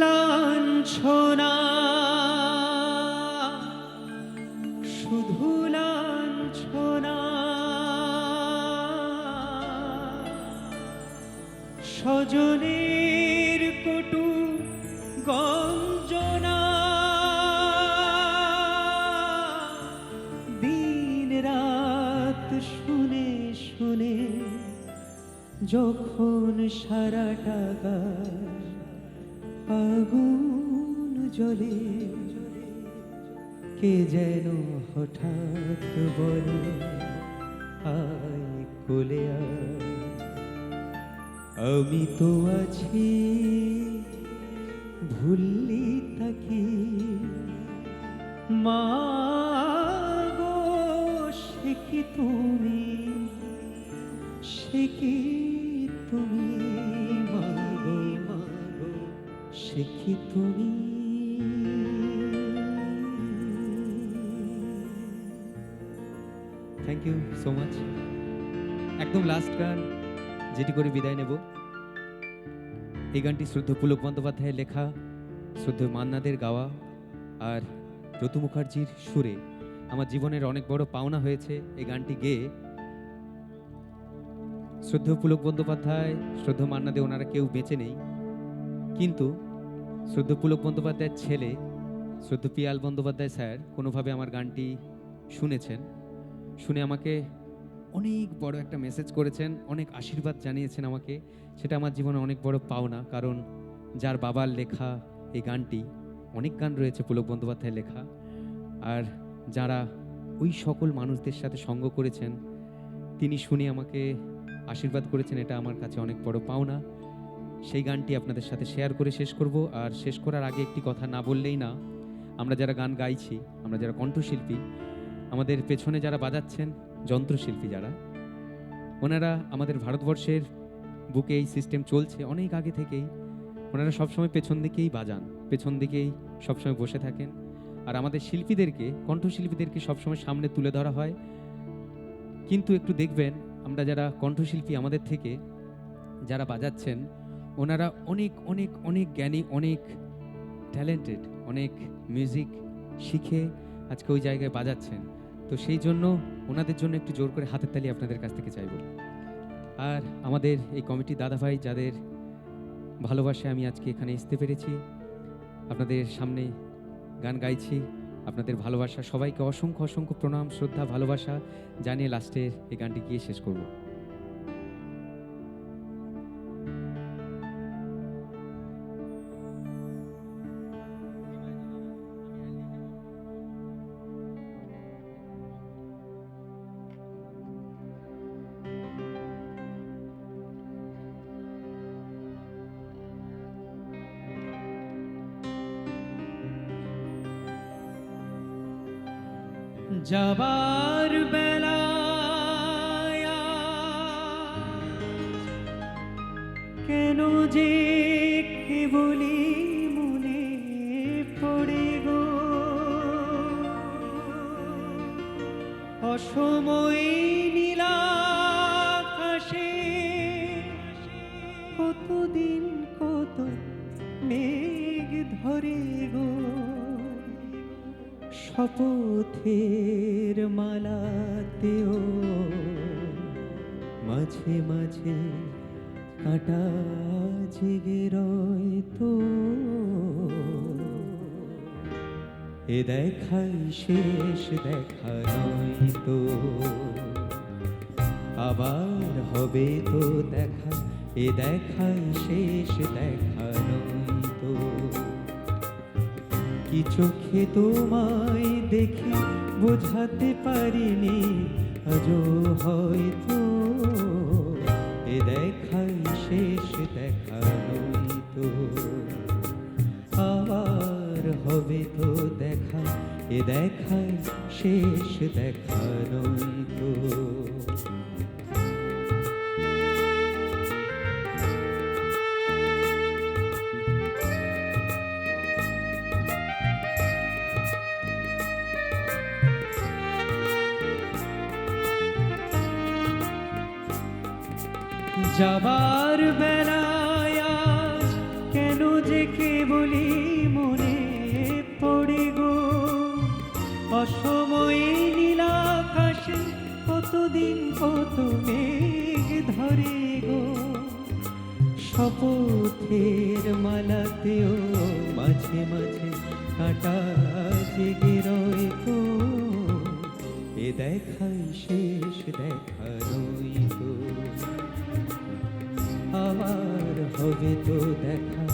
লাঞ্ছনা শুধু লাঞ্ছনা স্বজনের কটু গঞ্জনা দিন রাত শুনে শুনে যখন সারাটা গায় আগুন জ্বলে কে যেন হঠাৎ বলে আয় কোলে আয় আমি তো আছি ভুললি তাকি মা গো সে কি তুমি সে কি তুমি মা গো সে কি তুমি থ্যাংক ইউ সো মাচ। একদম লাস্ট গান যেটি করে বিদায় নেব। এই গানটি শ্রদ্ধেয় পুলক বন্দ্যোপাধ্যায়ের লেখা, শ্রদ্ধেয় মান্নাদের গাওয়া আর রতু মুখার্জির সুরে। আমার জীবনের অনেক বড় পাওনা হয়েছে এই গানটি গেয়ে। শ্রদ্ধেয় পুলক বন্দ্যোপাধ্যায়, শ্রদ্ধেয় মান্নাদে ওনারা কেউ বেঁচে নেই, কিন্তু শ্রদ্ধেয় পুলক বন্দ্যোপাধ্যায়ের ছেলে শ্রদ্ধেয় পিয়াল বন্দ্যোপাধ্যায় স্যার কোনোভাবে আমার গানটি শুনেছেন, শুনে আমাকে অনেক বড় একটা মেসেজ করেছেন, অনেক আশীর্বাদ জানিয়েছেন আমাকে। সেটা আমার জীবনে অনেক বড় পাওনা, কারণ যার বাবার লেখা এই গানটি, অনেক গান রয়েছে পুলক বন্দ্যোপাধ্যায়ের লেখা, আর যারা ওই সকল মানুষদের সাথে সঙ্গ করেছেন তিনি শুনে আমাকে আশীর্বাদ করেছেন, এটা আমার কাছে অনেক বড় পাওনা। সেই গানটি আপনাদের সাথে শেয়ার করে শেষ করব। আর শেষ করার আগে একটি কথা না বললেই না, আমরা যারা গান গাইছি, আমরা যারা কণ্ঠশিল্পী, আমাদের পেছনে যারা বাজাচ্ছেন যন্ত্রশিল্পী যারা, ওনারা আমাদের ভারতবর্ষের বুকে এই সিস্টেম চলছে অনেক আগে থেকেই। ওনারা সবসময় পেছন দিকেই বাজান, পেছন দিকেই সবসময় বসে থাকেন। আর আমাদের শিল্পীদেরকে, কণ্ঠশিল্পীদেরকে সবসময় সামনে তুলে ধরা হয়। কিন্তু একটু দেখবেন, আমরা যারা কণ্ঠশিল্পী, আমাদের থেকে যারা বাজাচ্ছেন, ওনারা অনেক অনেক অনেক জ্ঞানী, অনেক ট্যালেন্টেড, অনেক মিউজিক শিখে আজকে ওই জায়গায় বাজাচ্ছেন। তো সেই জন্য ওনাদের জন্য একটু জোর করে হাতের তালি আপনাদের কাছ থেকে চাইব। আর আমাদের এই কমিটি দাদাভাই, যাদের ভালোবাসায় আমি আজকে এখানে আসতে পেরেছি, আপনাদের সামনে গান গাইছি, আপনাদের ভালোবাসা, সবাইকে অসংখ্য অসংখ্য প্রণাম, শ্রদ্ধা, ভালোবাসা জানিয়ে লাস্টের এই গানটি গিয়ে শেষ করব। যাবার বেলায় কেন যে কেবলি মনে পড়ে গো, অসময় নীলাকাশে কতদিন কত মেঘ ধরে গো, শপথের মালাতেও মাঝে মাঝে কাঁটা জেগে রয় তো, এ দেখাই শেষ দেখা নয় তো, আবার হবে তো দেখা, এ দেখাই শেষ দেখা নয় তো, কি চোখে তোমায় দেখে বোঝাতে পারিনি আজও হয়তো, এ দেখাই শেষ দেখা নয় তো, আবার হবে তো দেখা, এ দেখাই শেষ দেখা নয় তো। যাবার বেলায় কেন যে কেবলই মনে পড়ে গো, অসময়ে নীলাকাশে কতদিন কত মেঘ ধরে গো, শপথের মালাতেও মাঝে মাঝে কাঁটা জেগে রয় গো, এ দেখাই শেষ দেখা রইতো, আবার হবে তো দেখা,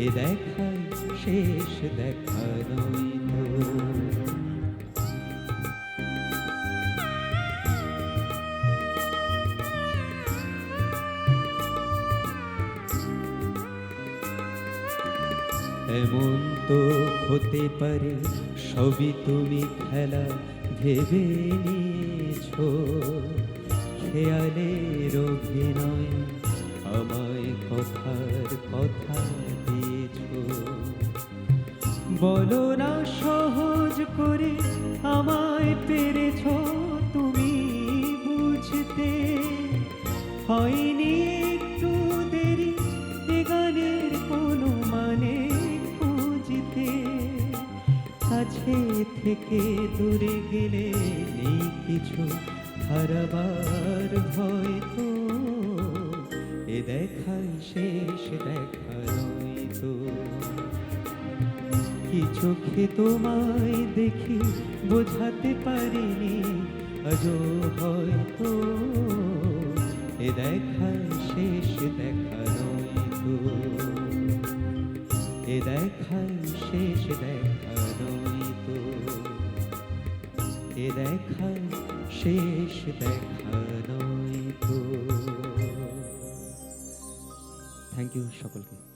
এ দেখাই শেষ দেখা রইতো। এমন তো হতে পারে সবই তুমি খেলা ভেবে নিয়েছো, খেয়ালের অভিনয় আমায় কথার কথা দিয়েছো, বলো না সহজ করে আমায় পেরেছো তুমি বুঝতে, হয়নি একটু দেরি এ গানের কোনো মানে খুঁজতে, কাছে থেকে দূরে গেলে নেই কিছু হারাবার ভয় তো, এ দেখাই শেষ দেখা রইতো, কি চোখে তোমায় দেখি বোঝাতে পারিনি আজও হয়তো, এ দেখাই শেষ দেখা রইতো, এ দেখাই শেষ দেখা রইতো, এ দেখাই শেষ দেখা রইতো। থ্যাংক ইউ সকলকে।